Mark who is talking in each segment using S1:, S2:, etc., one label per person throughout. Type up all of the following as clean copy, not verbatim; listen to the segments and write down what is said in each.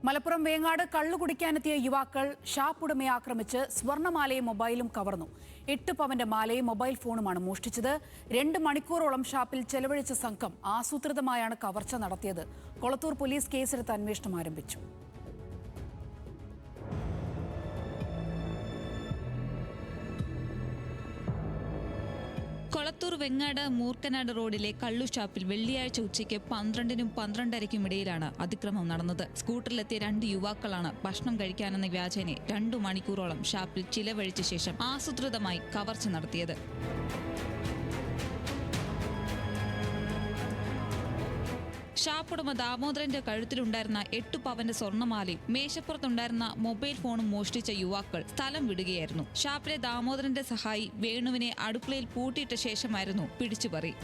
S1: മലപ്പുറം വേങ്ങാട് കള്ളു കുടിക്കാനെത്തിയ യുവാക്കൾ ഷാപ്പ് ഉടമയെ ആക്രമിച്ച് സ്വർണ്ണമാലയും മൊബൈലും കവർന്നു. 8 പവന്റെ മാലയും മൊബൈൽ ഫോണുമാണ് മോഷ്ടിച്ചത്. 2 മണിക്കൂറോളം ഷാപ്പിൽ ചെലവഴിച്ച സംഘം ആസൂത്രിതമായാണ് കവർച്ച നടത്തിയത്. കൊളത്തൂർ പോലീസ് കേസെടുത്ത് അന്വേഷണം ആരംഭിച്ചു.
S2: കൊളത്തൂർ വെങ്ങാട് മൂർക്കനാട് റോഡിലെ കള്ളു ഷാപ്പിൽ വെള്ളിയാഴ്ച ഉച്ചയ്ക്ക് 12നും 12:30ക്കും ഇടയിലാണ് അതിക്രമം നടന്നത്. സ്കൂട്ടറിലെത്തിയ 2 യുവാക്കളാണ് ഭക്ഷണം കഴിക്കാനെന്ന വ്യാജേനെ 2 മണിക്കൂറോളം ഷാപ്പിൽ ചിലവഴിച്ച ശേഷം ആസൂത്രിതമായി കവർച്ച നടത്തിയത്. ഷാപ്പുടമ ദാമോദരന്റെ കഴുത്തിലുണ്ടായിരുന്ന 8 പവന്റെ സ്വർണ്ണമാലയും മേശപ്പുറത്തുണ്ടായിരുന്ന മൊബൈൽ ഫോണും മോഷ്ടിച്ച യുവാക്കൾ സ്ഥലം വിടുകയായിരുന്നു. ഷാപ്പിലെ ദാമോദരന്റെ സഹായി വേണുവിനെ അടുക്കളയിൽ പൂട്ടിയിട്ട ശേഷമായിരുന്നു പിടിച്ചുപറി.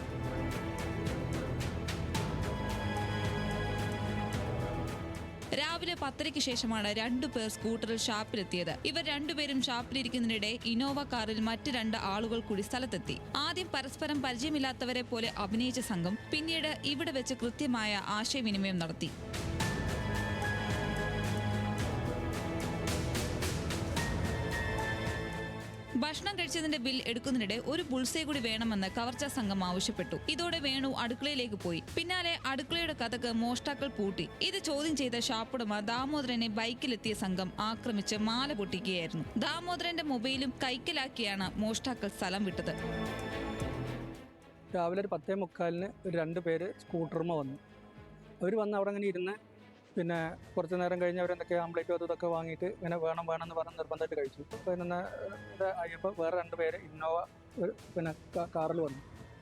S2: രാവിലെ 10:00-ക്ക് ശേഷമാണ് 2 പേർ സ്കൂട്ടറിൽ ഷാപ്പിലെത്തിയത്. ഇവർ 2 പേരും ഷാപ്പിലിരിക്കുന്നതിനിടെ ഇന്നോവ കാറിൽ മറ്റ് 2 ആളുകൾ കൂടി സ്ഥലത്തെത്തി. ആദ്യം പരസ്പരം പരിചയമില്ലാത്തവരെ പോലെ അഭിനയിച്ച സംഘം പിന്നീട് ഇവിടെ വെച്ച് കൃത്യമായ ആശയവിനിമയം നടത്തി. ഭക്ഷണം കഴിച്ചതിന്റെ ബിൽ എടുക്കുന്നതിനിടെ ഒരു ബുൾസേ കൂടി വേണമെന്ന് കവർച്ചാ സംഘം ആവശ്യപ്പെട്ടു. ഇതോടെ വേണു അടുക്കളയിലേക്ക് പോയി. പിന്നാലെ അടുക്കളയുടെ കതക് മോഷ്ടാക്കൾ പൂട്ടി. ഇത് ചോദ്യം ചെയ്ത ഷാപ്പുടമ ദാമോദരനെ ബൈക്കിലെത്തിയ സംഘം ആക്രമിച്ച് മാല പൊട്ടിക്കുകയായിരുന്നു. ദാമോദരന്റെ മൊബൈലും കൈക്കലാക്കിയാണ് മോഷ്ടാക്കൾ സ്ഥലം വിട്ടത്.
S3: രാവിലെ 10:45-ന് 2 പേര് സ്കൂട്ടറുമ വന്നു. അവർ വന്ന് അവിടെ അങ്ങനെ ഇരുന്ന് പിന്നെ കുറച്ച് നേരം കഴിഞ്ഞ് അവരെന്തൊക്കെ ആംപ്ലേറ്റും ഇതൊക്കെ വാങ്ങിയിട്ട് ഇങ്ങനെ വേണമെന്ന് പറഞ്ഞ് നിർബന്ധമായിട്ട് കഴിച്ചു. അപ്പോൾ നിന്ന് ആയപ്പോൾ വേറെ 2 പേര് ഇന്നോവ പിന്നെ കാറിൽ വന്നു.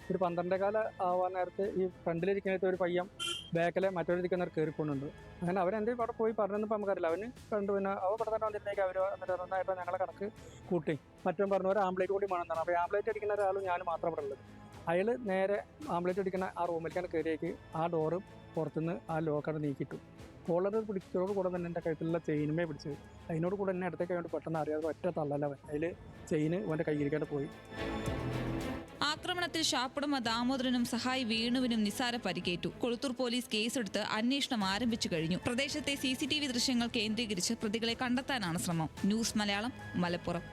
S3: ഒരു 12:15 ആവാൻ നേരത്ത് ഈ ഫ്രണ്ടിലിരിക്കുന്നത് ഒരു പയ്യൻ ബാക്കിലെ മറ്റൊരിക്കുന്നവർ കയറിക്കൊണ്ടുണ്ട്. അങ്ങനെ അവരെന്തെങ്കിലും അവിടെ പോയി പറഞ്ഞപ്പോൾ നമുക്കറിയില്ല. അവന് കണ്ടു. പിന്നെ അവ ഇവിടെ തന്നെ വന്നിട്ടേക്ക് അവർ എന്നിട്ട് നന്നായപ്പോൾ ഞങ്ങളെ കണക്ക് കൂട്ടി മറ്റും പറഞ്ഞു ഒരു ആംപ്ലേറ്റ് കൂടി വേണമെന്നാണ്. അപ്പോൾ ആംപ്ലേറ്റ് അടിക്കുന്ന ഒരാളും ഞാൻ മാത്രം ഇവിടെ ഉള്ളത്. അയാൾ നേരെ ആംപ്ലേറ്റ് അടിക്കുന്ന ആ റൂമിലേക്കാണ് കയറിയേക്ക് ആ ഡോറ് പുറത്തുനിന്ന് ആ ലോക്കാണ് നീക്കിയിട്ടു. കോളർ പിടിച്ചതോട് കൂടെ തന്നെ എൻ്റെ കഴുത്തിലുള്ള ചെയിനുമേ പിടിച്ചത്. അതിനോട് കൂടെ എന്നെ അടുത്തേക്ക് വേണ്ടി പെട്ടെന്ന് അറിയാതെ ഒറ്റ തള്ളലവൻ അതിൽ ചെയിന് അവൻ്റെ കയ്യിരിക്കാണ്ട് പോയി.
S2: ആക്രമണത്തിൽ ഷാപ്പുടമ ദാമോദരനും സഹായി വേണുവിനും നിസാര പരിക്കേറ്റു. കൊളത്തൂർ പോലീസ് കേസെടുത്ത് അന്വേഷണം ആരംഭിച്ചു കഴിഞ്ഞു. പ്രദേശത്തെ CCTV ദൃശ്യങ്ങൾ കേന്ദ്രീകരിച്ച് പ്രതികളെ കണ്ടെത്താനാണ് ശ്രമം. ന്യൂസ് മലയാളം, മലപ്പുറം.